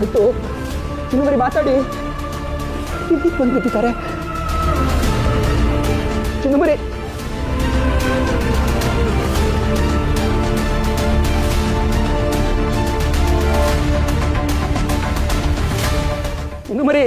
ಮುತ್ತು ಚಿನ್ನಮರಿ ಮಾತಾಡಿ ಇಲ್ಲಿ ಬಂದ್ಬಿಟ್ಟಿದ್ದಾರೆ. ಚಿನ್ನಮರಿ ಚಿನ್ನಮರಿ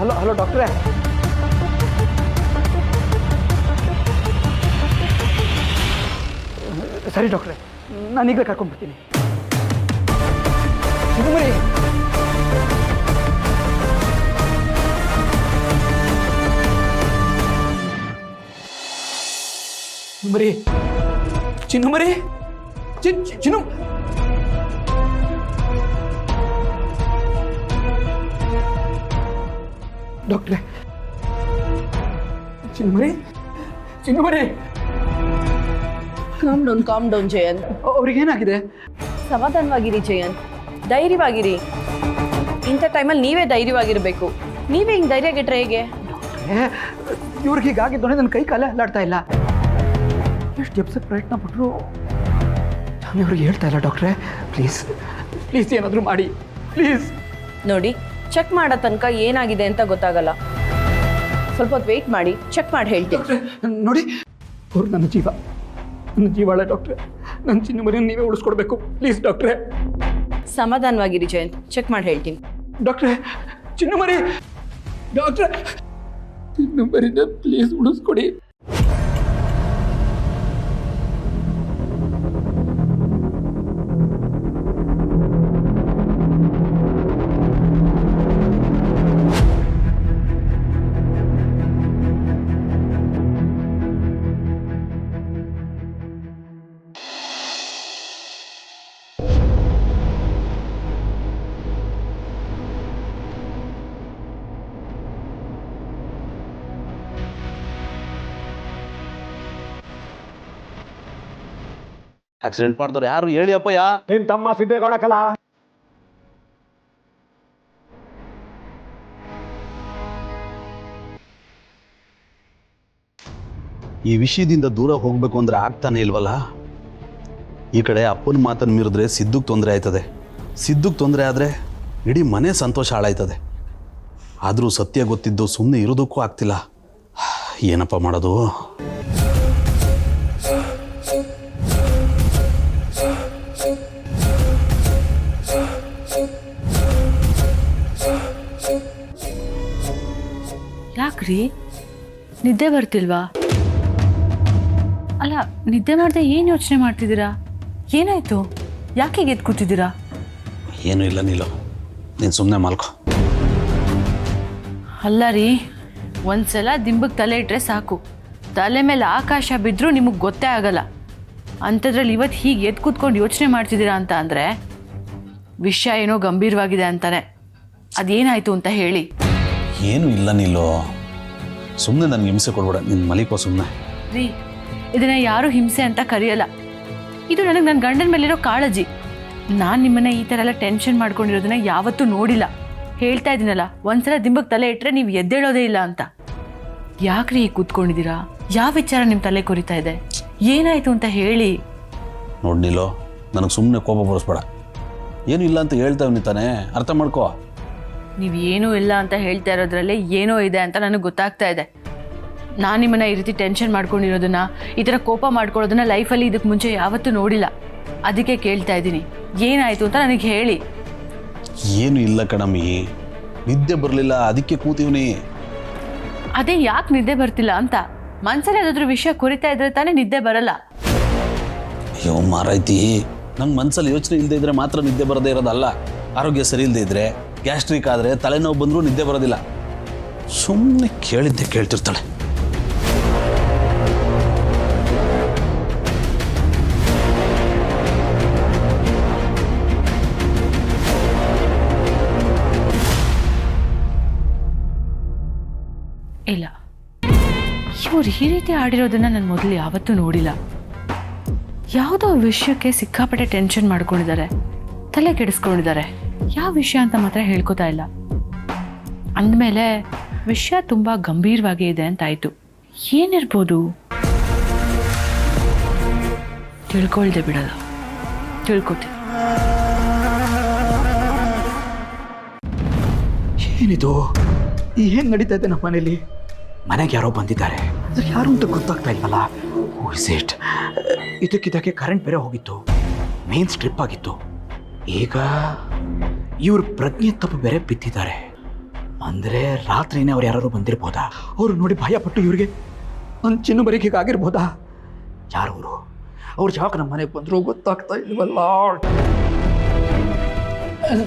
hello hello ಡಾಕ್ಟ್ರೇ. ಸರಿ ಡಾಕ್ಟ್ರೇ, ನಾನು ಈಗಲೇ ಕರ್ಕೊಂಡ್ಬಿಡ್ತೀನಿ. ಚಿನ್ನಮರಿ ಚಿನ್ನಮರಿ ಚಿನ್ನು ಡಾಕ್ಟ್ರೇ, ಚಿನ್ನಮರಿ ಕಾಮ್ ಡೌನ್ ಜಯಂತ್. ಅವ್ರಿಗೇನಾಗಿದೆ? ಸಮಾಧಾನವಾಗಿರಿ ಜಯಂತ್, ಧೈರ್ಯವಾಗಿರಿ. ಇಂಥ ಟೈಮಲ್ಲಿ ನೀವೇ ಧೈರ್ಯವಾಗಿರಬೇಕು. ನೀವೇ ಹಿಂಗೆ ಧೈರ್ಯ ಗೆಟ್ರೆ ಹೇಗೆ? ಇವ್ರಿಗೆ ಹೀಗಾಗಿದ್ದೋನೆ ನನ್ನ ಕೈ ಕಾಲೇ ಅಲ್ಲಾಡ್ತಾ ಇಲ್ಲ. ಎಷ್ಟು ಎಪ್ಸಕ್ಕೆ ಪ್ರಯತ್ನ ಪಟ್ಟರು ನಾನು ಇವ್ರಿಗೆ ಹೇಳ್ತಾ ಇಲ್ಲ. ಡಾಕ್ಟ್ರೇ ಪ್ಲೀಸ್ ಪ್ಲೀಸ್ ಏನಾದರೂ ಮಾಡಿ ಪ್ಲೀಸ್. ನೋಡಿ, ಚೆಕ್ ಮಾಡೋ ತನಕ ಏನಾಗಿದೆ ಅಂತ ಗೊತ್ತಾಗಲ್ಲ. ಸ್ವಲ್ಪ ಹೊತ್ತು ವೆಯ್ಟ್ ಮಾಡಿ, ಚೆಕ್ ಮಾಡಿ ಹೇಳ್ತೀನಿ. ಡಾಕ್ಟ್ರೇ ನೋಡಿ, ಅವ್ರು ನನ್ನ ಜೀವಾಳ ಡಾಕ್ಟ್ರೇ. ನನ್ನ ಚಿನ್ನಮರಿಯನ್ನು ನೀವೇ ಉಳಿಸ್ಕೊಡ್ಬೇಕು ಪ್ಲೀಸ್ ಡಾಕ್ಟ್ರೇ. ಸಮಾಧಾನವಾಗಿರಿ ಜಯಂತ್, ಚೆಕ್ ಮಾಡಿ ಹೇಳ್ತೀನಿ. ಡಾಕ್ಟ್ರೇ ಚಿನ್ನಮರಿ, ಡಾಕ್ಟ್ರೇ ಚಿನ್ನಮರಿನ ಪ್ಲೀಸ್ ಉಳಿಸ್ಕೊಡಿ. ಆಕ್ಸಿಡೆಂಟ್ ಮಾಡಿದವ್ರು ಯಾರು ಹೇಳಿ ಅಪ್ಪಯ್ಯ? ನಿನ್ ತಮ್ಮ ಸಿದ್ದೇಗೌಡ ಕಲ. ಈ ವಿಷಯದಿಂದ ದೂರ ಹೋಗ್ಬೇಕು ಅಂದ್ರೆ ಆಗ್ತಾನೆ ಇಲ್ವಲ್ಲ. ಈ ಕಡೆ ಅಪ್ಪನ ಮಾತನ್ನು ಮೀರಿದ್ರೆ ಸಿದ್ದುಗೆ ತೊಂದರೆ ಆಯ್ತದೆ, ಸಿದ್ದುಗೆ ತೊಂದರೆ ಆದರೆ ಇಡೀ ಮನೆ ಸಂತೋಷ ಹಾಳಾಯ್ತದೆ. ಆದರೂ ಸತ್ಯ ಗೊತ್ತಿದ್ದು ಸುಮ್ಮನೆ ಇರೋದಕ್ಕೂ ಆಗ್ತಿಲ್ಲ. ಏನಪ್ಪ ಮಾಡೋದು? ಯಾಕ್ರಿ ನಿದ್ದೆ ಬರ್ತಿಲ್ವಾ? ಅಲ್ಲ, ನಿದ್ದೆ ಮಾಡದೆ ಏನು ಯೋಚನೆ ಮಾಡ್ತಿದ್ದೀರಾ? ಏನಾಯ್ತು? ಯಾಕೆ ಎದ್ದು ಕೂತಿದ್ದೀರಾ? ಏನೂ ಇಲ್ಲ ನೀಲು, ನೀನು ಸುಮ್ಮನೆ ಮಲ್ಕೋ. ಅಲ್ಲ ರೀ, ಒಂದ್ಸಲ ದಿಂಬಕ್ಕೆ ತಲೆ ಇಟ್ಟರೆ ಸಾಕು, ತಲೆ ಮೇಲೆ ಆಕಾಶ ಬಿದ್ದರೂ ನಿಮಗೆ ಗೊತ್ತೇ ಆಗಲ್ಲ. ಅಂಥದ್ರಲ್ಲಿ ಇವತ್ತು ಹೀಗೆ ಎದ್ದು ಕೂತ್ಕೊಂಡು ಯೋಚನೆ ಮಾಡ್ತಿದ್ದೀರಾ ಅಂತ ಅಂದರೆ ವಿಷಯ ಏನೋ ಗಂಭೀರವಾಗಿದೆ ಅಂತಾನೆ. ಅದೇನಾಯಿತು ಅಂತ ಹೇಳಿ. ಏನೂ ಇಲ್ಲ ನೀಲು, ಸುಮ್ಮನೆ ನನಗೆ ಹಿಂಸೆ ಕೊಡ್ಬೇಡ, ನಿನ್ನ ಮಲಿಕೋ ಸುಮ್ಮನೆ. ರೀ, ಇದನ್ನ ಯಾರೂ ಹಿಂಸೆ ಅಂತ ಕರೆಯಲ್ಲ. ಇದು ನನಗೆ ನನ್ನ ಗಂಡನ ಮೇಲಿರೋ ಕಾಳಜಿ. ನಾನು ನಿಮ್ಮನ್ನ ಈ ಥರ ಎಲ್ಲ ಟೆನ್ಷನ್ ಮಾಡ್ಕೊಂಡಿರೋದನ್ನ ಯಾವತ್ತೂ ನೋಡಿಲ್ಲ. ಹೇಳ್ತಾ ಇದ್ದೀನಲ್ಲ, ಒಂದ್ಸಲ ದಿಂಬಕ್ಕೆ ತಲೆ ಇಟ್ಟರೆ ನೀವು ಎದ್ದೇಳೋದೇ ಇಲ್ಲ ಅಂತ. ಯಾಕ್ರಿ ಈಗ ಕೂತ್ಕೊಂಡಿದ್ದೀರಾ? ಯಾವ ವಿಚಾರ ನಿಮ್ಮ ತಲೆ ಕೊರಿತಾ ಇದೆ? ಏನಾಯ್ತು ಅಂತ ಹೇಳಿ. ನೋಡಿ ನೀಲು, ನನಗೆ ಸುಮ್ಮನೆ ಕೋಪ ಬರಿಸ್ಬೇಡ. ಏನೂ ಇಲ್ಲ ಅಂತ ಹೇಳ್ತಾವೆ ತಾನೇ, ಅರ್ಥ ಮಾಡ್ಕೋ. ನೀವು ಏನೂ ಇಲ್ಲ ಅಂತ ಹೇಳ್ತಾ ಇರೋದ್ರಲ್ಲೇ ಏನೋ ಇದೆ ಅಂತ ನನಗೆ ಗೊತ್ತಾಗ್ತಾ ಇದೆ. ನಾನು ನಿಮ್ಮನ್ನ ಈ ರೀತಿ ಟೆನ್ಷನ್ ಮಾಡ್ಕೊಂಡಿರೋದನ್ನ, ಈ ಥರ ಕೋಪ ಮಾಡ್ಕೊಳ್ಳೋದನ್ನ ಲೈಫಲ್ಲಿ ಇದಕ್ಕೆ ಮುಂಚೆ ಯಾವತ್ತೂ ನೋಡಿಲ್ಲ. ಅದಕ್ಕೆ ಕೇಳ್ತಾ ಇದ್ದೀನಿ, ಏನಾಯಿತು ಅಂತ ನನಗೆ ಹೇಳಿ. ಏನು ಇಲ್ಲ ಕಣಮ್ಮಿ, ನಿದ್ದೆ ಬರಲಿಲ್ಲ, ಅದಕ್ಕೆ ಕೂತೀವ್ನಿ. ಅದೇ ಯಾಕೆ ನಿದ್ದೆ ಬರ್ತಿಲ್ಲ ಅಂತ ಮನ್ಸಲ್ಲಿ ಅದ್ರ ವಿಷಯ ಕುರಿತಾ ಇದ್ರೆ ತಾನೇ ನಿದ್ದೆ ಬರಲ್ಲ. ಅಯ್ಯೋ ಮಾರೈತಿ, ನಂಗೆ ಮನ್ಸಲ್ಲಿ ಯೋಚನೆ ಇಲ್ಲದೆ ಇದ್ರೆ ಮಾತ್ರ ನಿದ್ದೆ ಬರೋದೇ ಇರೋದಲ್ಲ. ಆರೋಗ್ಯ ಸರಿ ಇಲ್ಲದೆ ಇದ್ರೆ, ಗ್ಯಾಸ್ಟ್ರಿಕ್ ಆದರೆ ತಲೆನೋವು ಬಂದರೂ ನಿದ್ದೆ ಬರೋದಿಲ್ಲ. ಸುಮ್ಮನೆ ಕೇಳಿದ್ದೆ ಕೇಳ್ತಿರ್ತಾಳೆ. ಇಲ್ಲ, ಇವ್ರು ಈ ರೀತಿ ಆಡಿರೋದನ್ನ ನಾನು ಮೊದಲು ಯಾವತ್ತೂ ನೋಡಿಲ್ಲ. ಯಾವುದೋ ವಿಷಯಕ್ಕೆ ಸಿಕ್ಕಾಪಟ್ಟೆ ಟೆನ್ಷನ್ ಮಾಡ್ಕೊಂಡಿದ್ದಾರೆ, ತಲೆ ಕೆಡಿಸ್ಕೊಂಡಿದ್ದಾರೆ. ಯಾವ ವಿಷಯ ಅಂತ ಮಾತ್ರ ಹೇಳ್ಕೊತಾ ಇಲ್ಲ. ಅಂದಮೇಲೆ ವಿಷಯ ತುಂಬ ಗಂಭೀರವಾಗಿ ಇದೆ ಅಂತಾಯಿತು. ಏನಿರ್ಬೋದು? ತಿಳ್ಕೊಳ್ದೆ ಬಿಡಲ್ಲ, ತಿಳ್ಕೊತೀನಿ. ಏನಿದು? ಏನು ನಡೀತಾ ಇದೆ ನಮ್ಮ ಮನೇಲಿ? ಮನೆಗೆ ಯಾರೋ ಬಂದಿದ್ದಾರೆ, ಆದರೆ ಯಾರು ಅಂತ ಗೊತ್ತಾಗ್ತಾ ಇಲ್ವಲ್ಲ. Who is it? ಇದಕ್ಕಿದ್ದಕ್ಕೆ ಕರೆಂಟ್ ಬೇರೆ ಹೋಗಿತ್ತು, ಮೇನ್ ಸ್ಟ್ರಿಪ್ ಆಗಿತ್ತು. ಈಗ ಇವ್ರ ಪ್ರಜ್ಞೆ ತಪ್ಪು ಬೇರೆ ಬಿದ್ದಿದ್ದಾರೆ. ಅಂದರೆ ರಾತ್ರಿನೇ ಅವ್ರು ಯಾರು ಬಂದಿರ್ಬೋದಾ? ಅವರು ನೋಡಿ ಭಯಪಟ್ಟು ಇವ್ರಿಗೆ ಒಂದು ಚಿನ್ನು ಬರೀ ಹೀಗಾಗಿರ್ಬೋದಾ? ಯಾರವರು? ಅವ್ರು ಯಾವಾಗ ನಮ್ಮ ಮನೆಗೆ ಬಂದರೂ ಗೊತ್ತಾಗ್ತಾ ಇಲ್ವಲ್ಲ.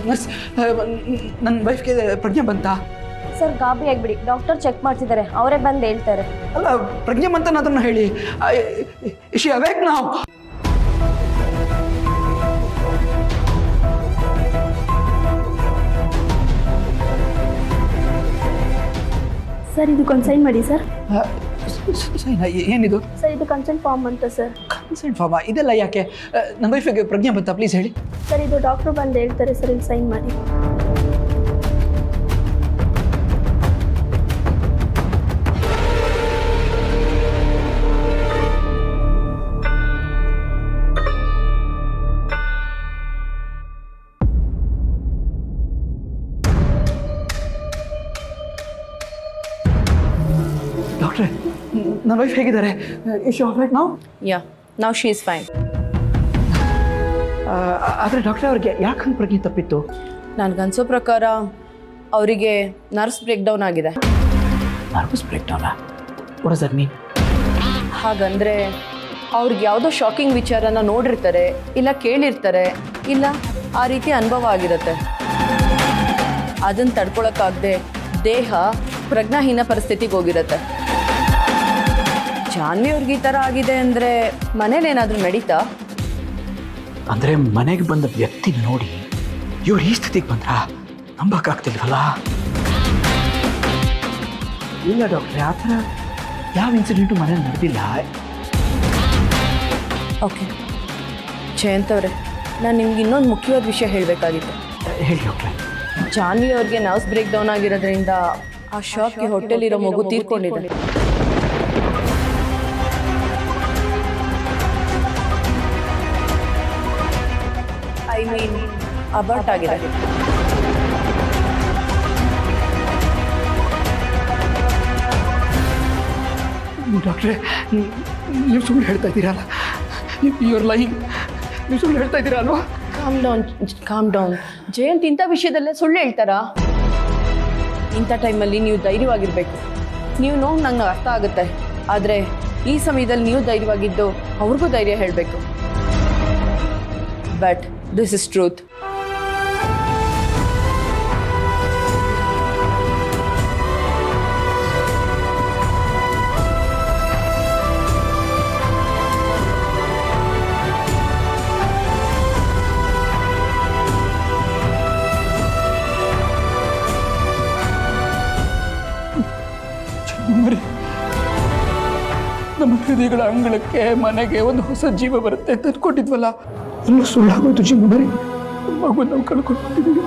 ನರ್ಸ್, ನನ್ನ ವೈಫ್ಗೆ ಪ್ರಜ್ಞೆ ಬಂತಾ? ಸರ್ ಗಾಬರಿ ಆಗಿಬಿಡಿ, ಡಾಕ್ಟರ್ ಚೆಕ್ ಮಾಡ್ತಿದ್ದಾರೆ, ಅವರೇ ಬಂದು ಹೇಳ್ತಾರೆ. ಅಲ್ಲ, ಪ್ರಜ್ಞೆ ಬಂತ ಅದನ್ನು ಹೇಳಿ. ಇಶಿ ಅವೇಕ್ ನಾವು. ಸರ್ ಇದು ಕನ್ಸೈನ್ ಮಾಡಿ ಸರ್. ಏನಿದು? ಸರ್ ಇದು ಕನ್ಸೆಂಟ್ ಫಾರ್ಮ್ ಅಂತ ಸರ್. Consent pharma? ಇದೆಲ್ಲ ಯಾಕೆ? ನಮ್ಮ ವೈಫಿಗೆ ಪ್ರಜ್ಞೆ ಬಂತಾ? ಪ್ಲೀಸ್ ಹೇಳಿ. ಸರ್ ಇದು ಡಾಕ್ಟ್ರು ಬಂದು ಹೇಳ್ತಾರೆ ಸರ್, ಇಲ್ಲಿ ಸೈನ್ ಮಾಡಿ. ಡಾಕ್ಟ್ರೆ, ನನ್ನ ವೈಫ್ ಹೇಗಿದ್ದಾರೆ? ಇಶಿ ಆಲ್ರೈಟ್ ನಾವು? ಯಾ, ನೌ ಶಿ ಈಸ್ ಫೈನ್. ಆದರೆ ಡಾಕ್ಟ್ರೆ, ಅವ್ರಿಗೆ ಯಾಕೆ ಹಂಗೆ ಪ್ರಜ್ಞೆ ತಪ್ಪಿತ್ತು? ನನಗನ್ಸೋ ಪ್ರಕಾರ ಅವರಿಗೆ ನರ್ವ್ಸ್ ಬ್ರೇಕ್ ಡೌನ್ ಆಗಿದೆ. ನರ್ವಸ್ ಬ್ರೇಕ್ ಡೌನಾ? What does that mean? ಹಾಗಂದರೆ ಅವ್ರಿಗೆ ಯಾವುದೋ ಶಾಕಿಂಗ್ ವಿಚಾರನ ನೋಡಿರ್ತಾರೆ, ಇಲ್ಲ ಕೇಳಿರ್ತಾರೆ, ಇಲ್ಲ ಆ ರೀತಿ ಅನುಭವ ಆಗಿರುತ್ತೆ. ಅದನ್ನು ತಡ್ಕೊಳಕ್ಕಾಗದೆ ದೇಹ ಪ್ರಜ್ಞಾಹೀನ ಪರಿಸ್ಥಿತಿಗೆ ಹೋಗಿರುತ್ತೆ. ಜಾನ್ವಿ ಅವ್ರಿಗೆ ಈ ಥರ ಆಗಿದೆ ಅಂದರೆ ಮನೇಲೇನಾದರೂ ನಡೀತಾ? ಅಂದರೆ ಮನೆಗೆ ಬಂದ ವ್ಯಕ್ತಿನ ನೋಡಿ ಇವ್ರು ಈ ಸ್ಥಿತಿಗೆ ಬಂದ್ರಾ? ನಂಬಕ್ಕಾಗ್ತಿಲ್ವಲ್ಲ. ಇಲ್ಲ ಡಾಕ್ಟ್ರೆ, ಆ ಥರ ಯಾವ ಇನ್ಸಿಡೆಂಟು ಮನೇಲಿ ನಡೆದಿಲ್ಲ. ಓಕೆ ಜಯಂತ್ ಅವರೇ, ನಾನು ನಿಮ್ಗೆ ಇನ್ನೊಂದು ಮುಖ್ಯವಾದ ವಿಷಯ ಹೇಳಬೇಕಾಗಿತ್ತು. ಹೇಳಿ ಡಾಕ್ಟ್ರೆ. ಜಾನ್ವಿ ಅವ್ರಿಗೆ ನರ್ವ್ಸ್ ಬ್ರೇಕ್ ಡೌನ್ ಆಗಿರೋದ್ರಿಂದ ಆ ಶಾಕ್ಗೆ ಹೊಟ್ಟೆಲಿರೋ ಮಗು ತೀರ್ಕೊಂಡಿದೆ. ಐ ಮೀನ್ ಅಬಾರ್ಟ್ ಆಗಿದೆ. ಡಾಕ್ಟ್ರೆ, ನೀವು ಸುಳ್ಳು ಹೇಳ್ತಾ ಇದ್ದೀರಲ್ಲ? Your line. ನೀವು ಸುಳ್ಳು ಹೇಳ್ತಾ ಇದ್ದೀರಾ ಅಲ್ವಾ? Calm down. ಜಯಂತ್ ಇಂಥ ವಿಷಯದಲ್ಲೇ ಸುಳ್ಳು ಹೇಳ್ತಾರಾ? ಇಂಥ ಟೈಮಲ್ಲಿ ನೀವು ಧೈರ್ಯವಾಗಿರಬೇಕು. ನೀವು ನೋವು ನಂಗೆ ಅರ್ಥ ಆಗುತ್ತೆ, ಆದರೆ ಈ ಸಮಯದಲ್ಲಿ ನೀವು ಧೈರ್ಯವಾಗಿದ್ದು ಅವ್ರಿಗೂ ಧೈರ್ಯ ಹೇಳಬೇಕು. But this is truth. ಮರಿ, ನಮ್ಮ ಹೃದಯಗಳ ಅಂಗಳಕ್ಕೆ, ಮನೆಗೆ ಒಂದು ಹೊಸ ಜೀವ ಬರುತ್ತೆ ಅಂತ ಅಂದ್ಕೊಂಡಿದ್ವಲ್ಲ, ಎಲ್ಲ ಸುಳ್ಳಾಗೋದು. ಚಿನ್ನ ಮರಿ, ಮಗು ನಾವು ಕಳ್ಕೊಂಡಿದ್ದೀವಿ.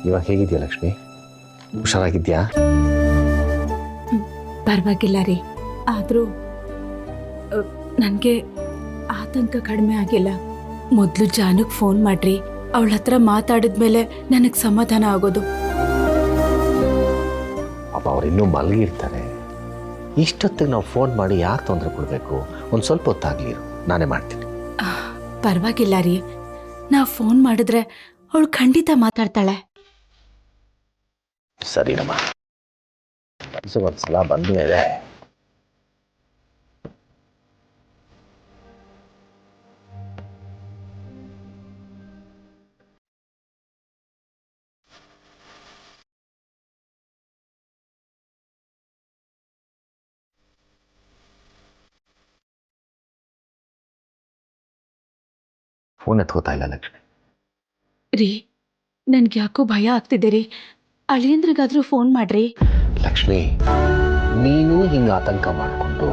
ಇವಾಗ ಹೇಗಿದೆಯಾ ಲಕ್ಷ್ಮಿ? ಹುಷಾರಾಗಿದ್ಯಾ? ಪರವಾಗಿಲ್ಲ ರೀ, ಆದರೂ ನನಗೆ ಆತಂಕ ಕಡಿಮೆ ಆಗಿಲ್ಲ. ಮೊದಲು ಜಾನುಗೆ ಫೋನ್ ಮಾಡ್ರಿ, ಅವಳ ಹತ್ರ ಮಾತಾಡಿದ್ಮೇಲೆ ನನಗೆ ಸಮಾಧಾನ ಆಗೋದು. ಪಾಪ ಅವ್ರು ಇನ್ನೂ ಮಲಗಿರ್ತಾರೆ. ಇಷ್ಟೊತ್ತಿಗೆ ನಾವು ಫೋನ್ ಮಾಡಿ ಯಾಕೆ ತೊಂದರೆ ಕೊಡಬೇಕು? ಒಂದು ಸ್ವಲ್ಪ ಹೊತ್ತಾಗ್ಲಿರು, ನಾನೇ ಮಾಡ್ತೀನಿ. ಪರವಾಗಿಲ್ಲ ರೀ, ನಾ ಫೋನ್ ಮಾಡಿದ್ರೆ ಅವಳು ಖಂಡಿತ ಮಾತಾಡ್ತಾಳೆ. ಸರಿನಮ್ಮ, ಒಂದ್ಸಲ ಬಂದ ಮೇಲೆ ಫೋನ್ ಎತ್ಕೋತಾ ಇಲ್ಲ ಲಕ್ಷ್ಮಿ. ರೀ ನನ್ಗೆ ಯಾಕೋ ಭಯ ಆಗ್ತಿದೆ ರೀ. ಅಳಿಯಂದ್ರಿಗಾದ್ರೂ ಫೋನ್ ಮಾಡ್ರಿ. ಲಕ್ಷ್ಮಿ, ನೀನು ಹಿಂಗೆ ಆತಂಕ ಮಾಡಿಕೊಂಡು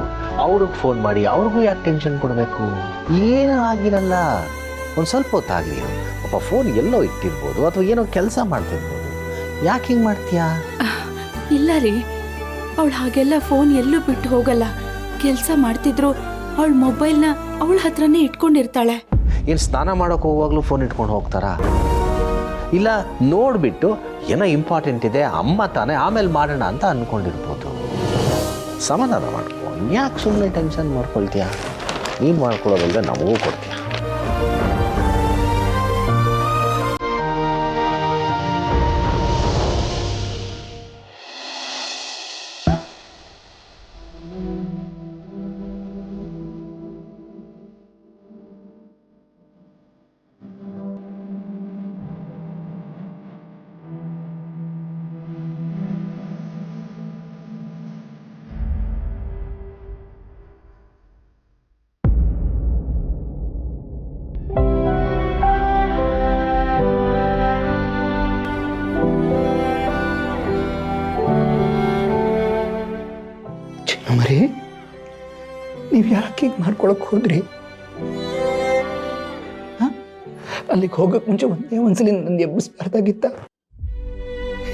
ಅವ್ರಿಗೆ ಫೋನ್ ಮಾಡಿ ಅವ್ರಿಗೂ ಯಾಕೆ ಟೆನ್ಷನ್ ಕೊಡಬೇಕು? ಏನೂ ಆಗಿರಲ್ಲ, ಒಂದು ಸ್ವಲ್ಪ ಹೊತ್ತಾಗಲಿ. ಪಾಪ ಫೋನ್ ಎಲ್ಲೋ ಇಟ್ಟಿರ್ಬೋದು ಅಥವಾ ಏನೋ ಕೆಲಸ ಮಾಡ್ತಿರ್ಬೋದು. ಯಾಕೆ ಹಿಂಗೆ ಮಾಡ್ತೀಯಾ? ಇಲ್ಲ ರೀ, ಅವಳು ಹಾಗೆಲ್ಲ ಫೋನ್ ಎಲ್ಲೂ ಬಿಟ್ಟು ಹೋಗಲ್ಲ. ಕೆಲಸ ಮಾಡ್ತಿದ್ರು ಅವಳ ಮೊಬೈಲ್ನ ಅವಳ ಹತ್ರನೇ ಇಟ್ಕೊಂಡಿರ್ತಾಳೆ. ಏನು ಸ್ನಾನ ಮಾಡೋಕೆ ಹೋಗುವಾಗಲೂ ಫೋನ್ ಇಟ್ಕೊಂಡು ಹೋಗ್ತಾರಾ? ಇಲ್ಲ ನೋಡಿಬಿಟ್ಟು ಏನೋ ಇಂಪಾರ್ಟೆಂಟ್ ಇದೆ ಅಮ್ಮ ತಾನೇ ಆಮೇಲೆ ಮಾಡೋಣ ಅಂತ ಅಂದ್ಕೊಂಡಿರ್ಬೋದು. ಸಮಾಧಾನ ಮಾಡ್ಕೊ, ಯಾಕೆ ಸುಮ್ಮನೆ ಟೆನ್ಷನ್ ಮಾಡ್ಕೊಳ್ತೀಯಾ? ನೀನು ಮಾಡ್ಕೊಳ್ಳೋದಲ್ಲದೆ ನಮಗೂ ಕೊಡ್ತೀಯ. ಮರಿ, ನೀವು ಯಾಕೆ ಹೀಗೆ ಮಾಡ್ಕೊಳಕ್ ಹೋದ್ರಿ? ಅಲ್ಲಿಗೆ ಹೋಗಕ್ ಮುಂಚೆ ಒಂದ್ಸಲಿ ನನ್ನ ಎಬ್ಬಿಸ್ಬಾರ್ದಾಗಿತ್ತ?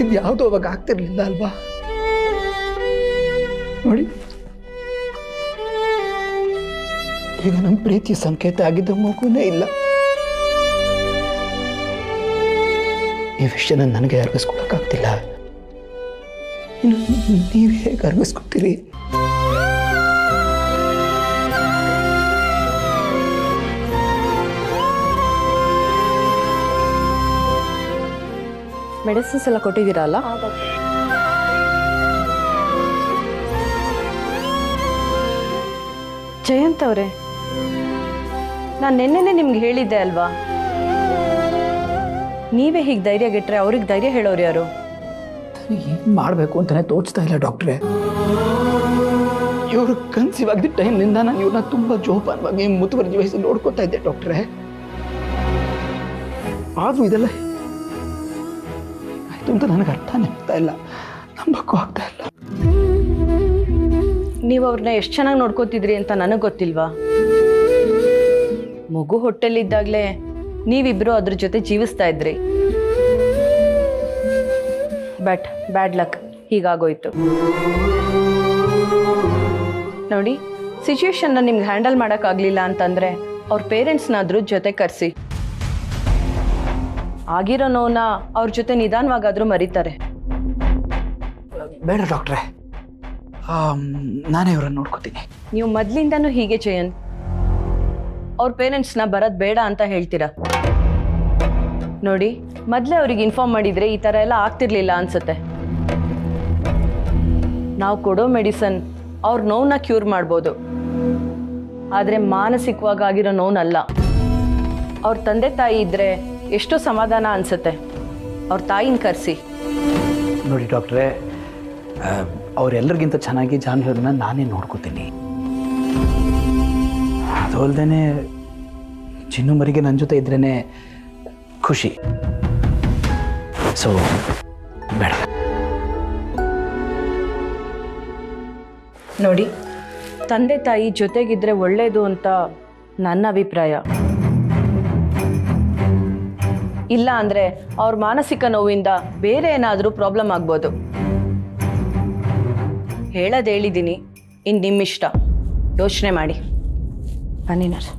ಇದು ಯಾವುದೋ ಅವಾಗ ಆಗ್ತಿರ್ಲಿಲ್ಲ ಅಲ್ವಾ? ನೋಡಿ, ಈಗ ನಮ್ಮ ಪ್ರೀತಿ ಸಂಕೇತ ಆಗಿದ್ದ ಮಗುನೇ ಇಲ್ಲ. ಈ ವಿಷಯನ ನನಗೆ ಅರ್ಗಿಸ್ಕೊಳಕ್ಕಾಗ್ತಿಲ್ಲ. ಇನ್ನು ನೀವು ಹೇಗೆ ಅರ್ಗಿಸ್ಕೊತೀರಿ? ಮೆಡಿಸಿನ್ಸ್ ಎಲ್ಲ ಕೊಟ್ಟಿದ್ದೀರಲ್ಲ? ಜಯಂತ್ ಅವರೇ, ನಾನು ನಿನ್ನೆನೇ ನಿಮ್ಗೆ ಹೇಳಿದ್ದೆ ಅಲ್ವಾ, ನೀವೇ ಹೀಗೆ ಧೈರ್ಯ ಗೆಟ್ರೆ ಅವ್ರಿಗೆ ಧೈರ್ಯ ಹೇಳೋರು ಯಾರು? ಏನು ಮಾಡಬೇಕು ಅಂತಾನೆ ತೋಚ್ತಾ ಇಲ್ಲ ಡಾಕ್ಟ್ರೆ. ಇವರು ಕನ್ಸೀವ್ ಆಗಿದ್ದ ಟೈಮ್ನಿಂದ ನಾನು ಇವ್ರನ್ನ ತುಂಬ ಜೋಪಾನವಾಗಿ ಮುತುವರ್ಜಿ ವಹಿಸಿ ನೋಡ್ಕೊತಾ ಇದ್ದೆ ಡಾಕ್ಟ್ರೆ. ಆದರೂ ಇದೆಲ್ಲ ಆಯಿತು ಅಂತ ನನಗೆ ಅರ್ಥನೇ ಆಗ್ತಾ ಇಲ್ಲ, ನಂಬಕ್ಕೂ ಆಗ್ತಾ ಇಲ್ಲ. ನೀವು ಅವ್ರನ್ನ ಎಷ್ಟು ಚೆನ್ನಾಗಿ ನೋಡ್ಕೋತಿದ್ರಿ ಅಂತ ನನಗೆ ಗೊತ್ತಿಲ್ವಾ? ಮಗು ಹೊಟ್ಟೆಲಿದ್ದಾಗಲೇ ನೀವಿಬ್ರು ಅದ್ರ ಜೊತೆ ಜೀವಿಸ್ತಾ ಇದ್ರಿ. ಬಟ್ ಬ್ಯಾಡ್ ಲಕ್, ಹೀಗಾಗೋಯ್ತು ನೋಡಿ. ಸಿಚುವೇಶನ್ನ ನಿಮ್ಗೆ ಹ್ಯಾಂಡಲ್ ಮಾಡೋಕ್ಕಾಗಲಿಲ್ಲ ಅಂತಂದರೆ ಅವ್ರ ಪೇರೆಂಟ್ಸ್ನಾದ್ರೂ ಜೊತೆ ಕರೆಸಿ. ಆಗಿರೋ ನೋವನ್ನ ಅವ್ರ ಜೊತೆ ನಿಧಾನವಾಗಾದರೂ ಮರೀತಾರೆ. ಬೇಡ ಡಾಕ್ಟ್ರೆ, ನಾನೇ ಇವ್ರನ್ನ ನೋಡ್ಕೋತೀನಿ. ನೀವು ಮೊದಲಿಂದನೂ ಹೀಗೆ ಜಯಂತ್, ಅವ್ರ ಪೇರೆಂಟ್ಸ್ನ ಬರೋದು ಬೇಡ ಅಂತ ಹೇಳ್ತೀರಾ. ನೋಡಿ, ಮೊದಲೇ ಅವ್ರಿಗೆ ಇನ್ಫಾರ್ಮ್ ಮಾಡಿದರೆ ಈ ಥರ ಎಲ್ಲ ಆಗ್ತಿರ್ಲಿಲ್ಲ ಅನ್ಸುತ್ತೆ. ನಾವು ಕೊಡೋ ಮೆಡಿಸನ್ ಅವ್ರ ನೋವನ್ನ ಕ್ಯೂರ್ ಮಾಡ್ಬೋದು, ಆದರೆ ಮಾನಸಿಕವಾಗಿ ಆಗಿರೋ ನೋವನ್ನಲ್ಲ. ಅವ್ರ ತಂದೆ ತಾಯಿ ಇದ್ದರೆ ಎಷ್ಟೋ ಸಮಾಧಾನ ಅನಿಸುತ್ತೆ. ಅವ್ರ ತಾಯಿನ ಕರೆಸಿ. ನೋಡಿ ಡಾಕ್ಟ್ರೆ, ಅವರೆಲ್ಲರಿಗಿಂತ ಚೆನ್ನಾಗಿ ಜಾನ್ವಿಯವ್ರನ್ನ ನಾನೇ ನೋಡ್ಕೋತೀನಿ. ಅದು ಅಲ್ಲದೆ ಚಿನ್ನು ಮರಿಗೆ ನನ್ನ ಜೊತೆ ಇದ್ರೇ ಖುಷಿ. ಸೊ ಬೇಡ. ನೋಡಿ, ತಂದೆ ತಾಯಿ ಜೊತೆಗಿದ್ರೆ ಒಳ್ಳೆಯದು ಅಂತ ನನ್ನ ಅಭಿಪ್ರಾಯ. ಇಲ್ಲ ಅಂದರೆ ಅವ್ರ ಮಾನಸಿಕ ನೋವಿಂದ ಬೇರೆ ಏನಾದರೂ ಪ್ರಾಬ್ಲಮ್ ಆಗ್ಬೋದು. ಹೇಳೋದು ಹೇಳಿದ್ದೀನಿ, ಇನ್ನು ನಿಮ್ಮಿಷ್ಟ, ಯೋಚನೆ ಮಾಡಿ. ಬನ್ನಿ ನರ್ಸ್.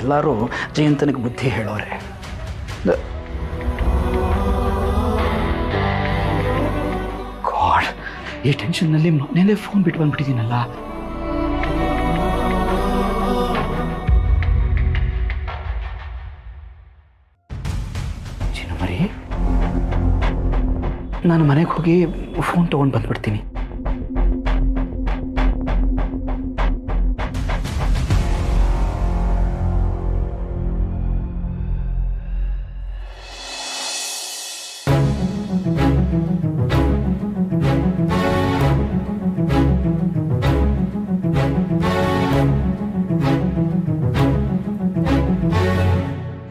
ಎಲ್ಲರೂ ಜಯಂತನಿಗೆ ಬುದ್ಧಿ ಹೇಳೋರೆ. ಗಾಡ್, ಈ ಟೆನ್ಷನ್ನಲ್ಲಿ ಮನೇಲೆ ಫೋನ್ ಬಿಟ್ಟು ಬಂದ್ಬಿಟ್ಟಿದ್ದೀನಲ್ಲ. ಚಿನ್ನಮರಿ, ನಾನು ಮನೆಗೆ ಹೋಗಿ ಫೋನ್ ತೊಗೊಂಡು ಬಂದ್ಬಿಡ್ತೀನಿ.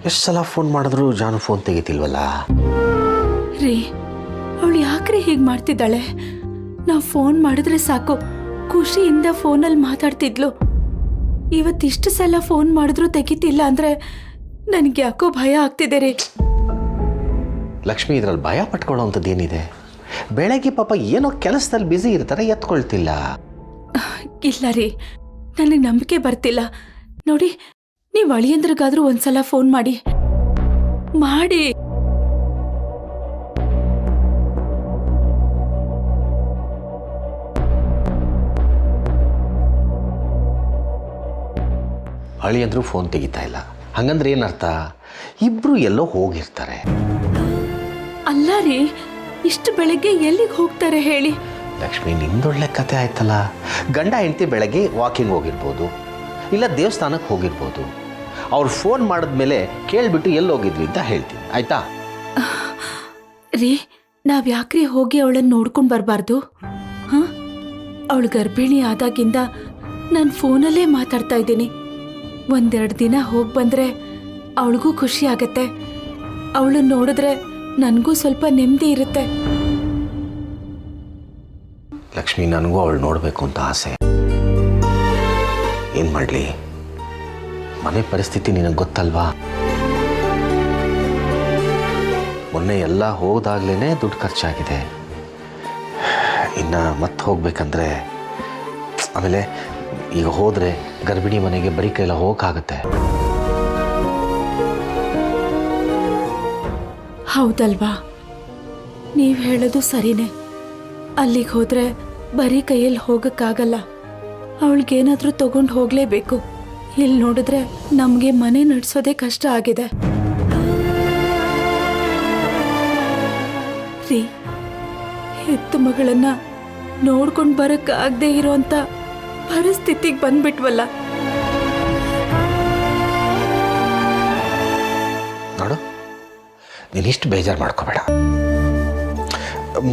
ಎಷ್ಟು ಸಲ ಫೋನ್ ಮಾಡಿದ್ರು ಜಾನು ಫೋನ್ ತೆಗಿತಿಲ್ವಲ್ಲ? ರೀ, ಅವಳು ಯಾಕ್ರಿ ಹೀಗೆ ಮಾಡ್ತಿದ್ದಾಳೆ? ನಾವು ಫೋನ್ ಮಾಡಿದ್ರೆ ಸಾಕು ಖುಷಿಯಿಂದ ಫೋನಲ್ಲಿ ಮಾತಾಡ್ತಿದ್ಲು. ಇವತ್ತಿಷ್ಟು ಸಲ ಫೋನ್ ಮಾಡಿದ್ರು ತೆಗಿತಿಲ್ಲ ಅಂದರೆ ನನಗೆ ಯಾಕೋ ಭಯ ಆಗ್ತಿದೆ ರೀ. ಲಕ್ಷ್ಮಿ, ಇದರಲ್ಲಿ ಭಯ ಪಟ್ಕೊಳ್ಳೋವಂಥದ್ದು ಏನಿದೆ? ಬೆಳಗ್ಗೆ ಪಾಪ ಏನೋ ಕೆಲಸದಲ್ಲಿ ಬ್ಯುಸಿ ಇರ್ತಾರೆ, ಎತ್ಕೊಳ್ತಿಲ್ಲ. ಇಲ್ಲ ರೀ, ನನಗೆ ನಂಬಿಕೆ ಬರ್ತಿಲ್ಲ. ನೋಡಿ, ನೀವು ಅಳಿಯಂದ್ರಿಗಾದ್ರೂ ಒಂದ್ಸಲ ಫೋನ್ ಮಾಡಿ. ಅಳಿಯಂದ್ರು ಫೋನ್ ತೆಗಿತಾ ಇಲ್ಲ, ಹಂಗಂದ್ರೆ ಏನರ್ಥ? ಇಬ್ರು ಎಲ್ಲೋ ಹೋಗಿರ್ತಾರೆ. ಅಲ್ಲ ರೀ, ಇಷ್ಟು ಬೆಳಗ್ಗೆ ಎಲ್ಲಿಗೆ ಹೋಗ್ತಾರೆ ಹೇಳಿ? ಲಕ್ಷ್ಮಿ, ನಿಂದೊಳ್ಳೆ ಕತೆ ಆಯ್ತಲ್ಲ. ಗಂಡ ಹೆಂಡತಿ ಬೆಳಗ್ಗೆ ವಾಕಿಂಗ್ ಹೋಗಿರ್ಬೋದು, ಇಲ್ಲ ದೇವಸ್ಥಾನಕ್ಕೆ ಹೋಗಿರ್ಬೋದು. ಅವ್ರು ಫೋನ್ ಮಾಡಿದ್ಮೇಲೆ ಕೇಳಿಬಿಟ್ಟು ಎಲ್ಲಿ ಹೋಗಿದ್ವಿ ಅಂತ ಹೇಳ್ತೀನಿ, ಆಯ್ತಾ? ರೀ, ನಾವು ಯಾಕ್ರಿ ಹೋಗಿ ಅವಳನ್ನು ನೋಡ್ಕೊಂಡು ಬರಬಾರ್ದು? ಹಾಂ, ಅವಳು ಗರ್ಭಿಣಿ ಆದಾಗಿಂದ ನಾನು ಫೋನಲ್ಲೇ ಮಾತಾಡ್ತಾ ಇದ್ದೀನಿ. ಒಂದೆರಡು ದಿನ ಹೋಗಿ ಬಂದರೆ ಅವಳಿಗೂ ಖುಷಿ ಆಗತ್ತೆ. ಅವಳನ್ನು ನೋಡಿದ್ರೆ ನನಗೂ ಸ್ವಲ್ಪ ನೆಮ್ಮದಿ ಇರುತ್ತೆ. ಲಕ್ಷ್ಮಿ, ನನಗೂ ಅವಳು ನೋಡಬೇಕು ಅಂತ ಆಸೆ. ಏನು ಮಾಡಲಿ, ಮನೆ ಪರಿಸ್ಥಿತಿ ನಿನಗೆ ಗೊತ್ತಲ್ವಾ? ಮೊನ್ನೆ ಎಲ್ಲ ಹೋದಾಗ್ಲೇ ದುಡ್ಡು ಖರ್ಚಾಗಿದೆ. ಇನ್ನು ಮತ್ತೆ ಹೋಗ್ಬೇಕಂದ್ರೆ, ಆಮೇಲೆ ಈಗ ಹೋದರೆ ಗರ್ಭಿಣಿ ಮನೆಗೆ ಬರೀ ಕೈಲ ಹೋಗೋಕ್ಕಾಗತ್ತೆ. ಹೌದಲ್ವಾ? ನೀವು ಹೇಳೋದು ಸರಿನೇ. ಅಲ್ಲಿಗೆ ಹೋದರೆ ಬರೀ ಕೈಯಲ್ಲಿ ಹೋಗೋಕ್ಕಾಗಲ್ಲ. ಅವಳಿಗೇನಾದರೂ ತಗೊಂಡು ಹೋಗಲೇಬೇಕು. ಇಲ್ಲಿ ನೋಡಿದ್ರೆ ನಮಗೆ ಮನೆ ನಡೆಸೋದೇ ಕಷ್ಟ ಆಗಿದೆ. ರೀ, ಹೆತ್ತು ಮಗಳನ್ನ ನೋಡ್ಕೊಂಡು ಬರೋಕ್ಕಾಗದೇ ಇರೋಂಥ ಪರಿಸ್ಥಿತಿಗೆ ಬಂದ್ಬಿಟ್ವಲ್ಲ. ನೋಡು, ನೀನಿಷ್ಟು ಬೇಜಾರು ಮಾಡ್ಕೋಬೇಡ.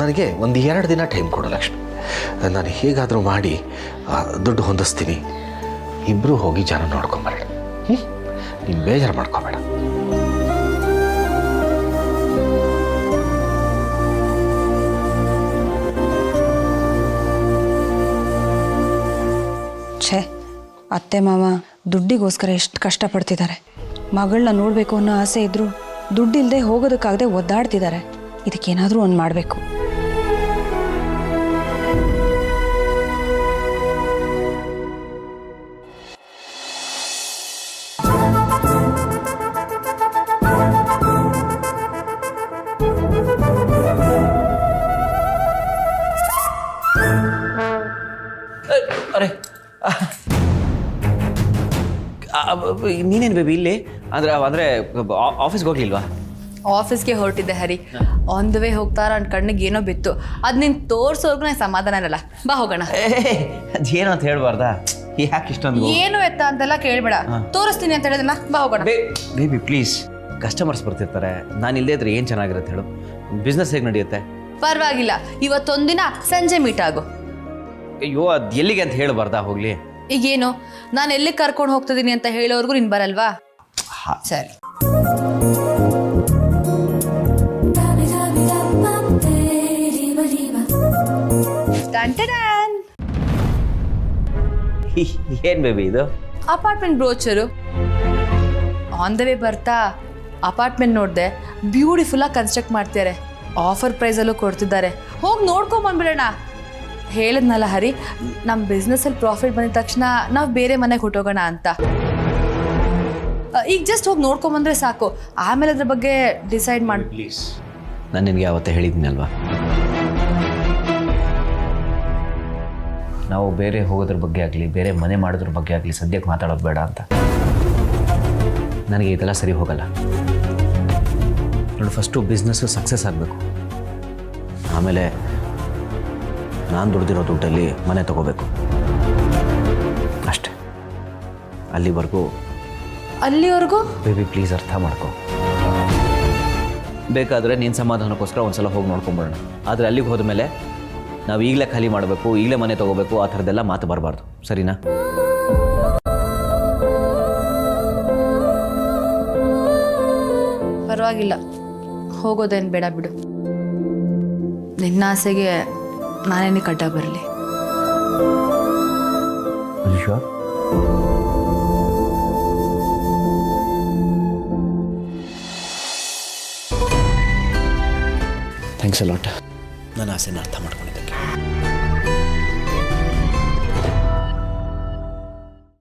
ನನಗೆ 1-2 ದಿನ ಟೈಮ್ ಕೊಡು ಲಕ್ಷ್ಮಿ. ನಾನು ಹೇಗಾದರೂ ಮಾಡಿ ದುಡ್ಡು ಹೊಂದಿಸ್ತೀನಿ. ಇಬ್ಬರು ಹೋಗಿ ಜನ ನೋಡ್ಕೊಂಬರೋಣ. ನೀನು ಬೇಜಾರು ಮಾಡ್ಕೋಬೇಡ. ಛೇ, ಅತ್ತೆ ಮಾವ ದುಡ್ಡಿಗೋಸ್ಕರ ಎಷ್ಟು ಕಷ್ಟಪಡ್ತಿದ್ದಾರೆ. ಮಗಳನ್ನ ನೋಡಬೇಕು ಅನ್ನೋ ಆಸೆ ಇದ್ದರೂ ದುಡ್ಡಿಲ್ಲದೆ ಹೋಗೋದಕ್ಕಾಗದೆ ಒದ್ದಾಡ್ತಿದ್ದಾರೆ. ಇದಕ್ಕೇನಾದರೂ ಒಂದು ಮಾಡಬೇಕು. ಅರೆ, ನೀನೇನು ಬೇಬಿ ಇಲ್ಲಿ? ಅಂದರೆ ಆಫೀಸ್ಗೆ ಹೋಗ್ಲಿಲ್ವಾ? ಆಫೀಸ್ಗೆ ಹೊರಟಿದ್ದೆ ಹರಿ. ಆನ್ ದ ವೇ ಹೋಗ್ತಾರ ನನ್ನ ಕಣ್ಣಿಗೆ ಏನೋ ಬಿತ್ತು. ಅದು ನೀನು ತೋರಿಸೋರ್ಗು ನಂಗೆ ಸಮಾಧಾನ ಇರಲ್ಲ. ಬಾ ಹೋಗೋಣ. ಏನು ಅಂತ ಹೇಳ್ಬಾರ್ದಾ? ಯಾಕೆ ಇಷ್ಟೊಂದು ಏನು ಎತ್ತ ಅಂತೆಲ್ಲ ಕೇಳಬೇಡ. ತೋರಿಸ್ತೀನಿ ಅಂತ ಹೇಳಿದಲ್ಲ, ಬಾ ಹೋಗೋಣ. ಬೇಬಿ ಪ್ಲೀಸ್, ಕಸ್ಟಮರ್ಸ್ ಬರ್ತಿರ್ತಾರೆ. ನಾನು ಇಲ್ಲದೇ ಇದ್ರೆ ಏನು ಚೆನ್ನಾಗಿರುತ್ತೆ ಹೇಳು? ಬಿಸ್ನೆಸ್ ಹೇಗೆ ನಡೆಯುತ್ತೆ? ಪರವಾಗಿಲ್ಲ, ಇವತ್ತೊಂದಿನ ಸಂಜೆ ಮೀಟ್ ಆಗು. ಅಯ್ಯೋ, ಅದು ಎಲ್ಲಿಗೆ ಅಂತ ಹೇಳ್ಬಾರ್ದಾ? ಹೋಗ್ಲಿ. ಈಗೇನು, ನಾನು ಎಲ್ಲಿಗೆ ಕರ್ಕೊಂಡು ಹೋಗ್ತಿದ್ದೀನಿ ಅಂತ ಹೇಳೋರ್ಗು ನೀನು ಬರಲ್ವಾ? ಸರಿ. ಏನ್ ಬೇಬಿ ಇದು? ಅಪಾರ್ಟ್ಮೆಂಟ್ ಬ್ರೋಚರು. ಆನ್ ದ ವೇ ಬರ್ತಾ ಅಪಾರ್ಟ್ಮೆಂಟ್ ನೋಡಿದೆ. ಬ್ಯೂಟಿಫುಲ್ ಆಗಿ ಕನ್ಸ್ಟ್ರಕ್ಟ್ ಮಾಡ್ತಿದ್ದಾರೆ. ಆಫರ್ ಪ್ರೈಸಲ್ಲೂ ಕೊಡ್ತಿದ್ದಾರೆ. ಹೋಗಿ ನೋಡ್ಕೊಂಬಂದ್ಬಿಡೋಣ. ಹೇಳಿದ್ನಲ್ಲ ಹರಿ, ನಮ್ಮ ಬಿಸ್ನೆಸ್ಸಲ್ಲಿ ಪ್ರಾಫಿಟ್ ಬಂದಿದ ತಕ್ಷಣ ನಾವು ಬೇರೆ ಮನೆಗೆ ಹೊಟ್ಟೋಗೋಣ ಅಂತ. ಈಗ ಜಸ್ಟ್ ಹೋಗಿ ನೋಡ್ಕೊಂಬಂದ್ರೆ ಸಾಕು. ಆಮೇಲೆ ಅದ್ರ ಬಗ್ಗೆ ಡಿಸೈಡ್ ಮಾಡಿ. ಪ್ಲೀಸ್, ನಾನು ನಿನಗೆ ಯಾವತ್ತೇ ಹೇಳಿದ್ದೀನಲ್ವಾ, ನಾವು ಬೇರೆ ಹೋಗೋದ್ರ ಬಗ್ಗೆ ಆಗಲಿ, ಬೇರೆ ಮನೆ ಮಾಡೋದ್ರ ಬಗ್ಗೆ ಆಗಲಿ ಸದ್ಯಕ್ಕೆ ಮಾತಾಡೋದು ಬೇಡ ಅಂತ. ನನಗೆ ಇದೆಲ್ಲ ಸರಿ ಹೋಗಲ್ಲ. ನೋಡಿ, ಫಸ್ಟು ಬಿಸ್ನೆಸ್ಸು ಸಕ್ಸಸ್ ಆಗಬೇಕು. ಆಮೇಲೆ ನಾನು ದುಡ್ದಿರೋ ದುಡ್ಡಲ್ಲಿ ಮನೆ ತೊಗೋಬೇಕು ಅಷ್ಟೆ. ಅಲ್ಲಿವರೆಗೂ ಬೇಬಿ ಪ್ಲೀಸ್ ಅರ್ಥ ಮಾಡ್ಕೊ. ಬೇಕಾದರೆ ನಿನ್ನ ಸಮಾಧಾನಕ್ಕೋಸ್ಕರ ಒಂದು ಸಲ ಹೋಗಿ ನೋಡ್ಕೊಂಬಿಡೋಣ. ಆದರೆ ಅಲ್ಲಿಗೆ ಹೋದ್ಮೇಲೆ ನಾವು ಈಗಲೇ ಖಾಲಿ ಮಾಡಬೇಕು, ಈಗಲೇ ಮನೆ ತೊಗೋಬೇಕು, ಆ ಥರದ್ದೆಲ್ಲ ಮಾತು ಬರಬಾರ್ದು. ಸರಿನಾ? ಪರವಾಗಿಲ್ಲ, ಹೋಗೋದೇನು ಬೇಡ ಬಿಡು. ನಿನ್ನ ಆಸೆಗೆ ನಾನೇನಕ್ಕೆ ಅಡ್ಡ ಬರಲಿ? ಥ್ಯಾಂಕ್ಸ್ ಅ ಲಾಟ್ ನನ್ನ ಆಸೆನ ಅರ್ಥ ಮಾಡ್ಕೊಂಡಿದ್ದಕ್ಕೆ.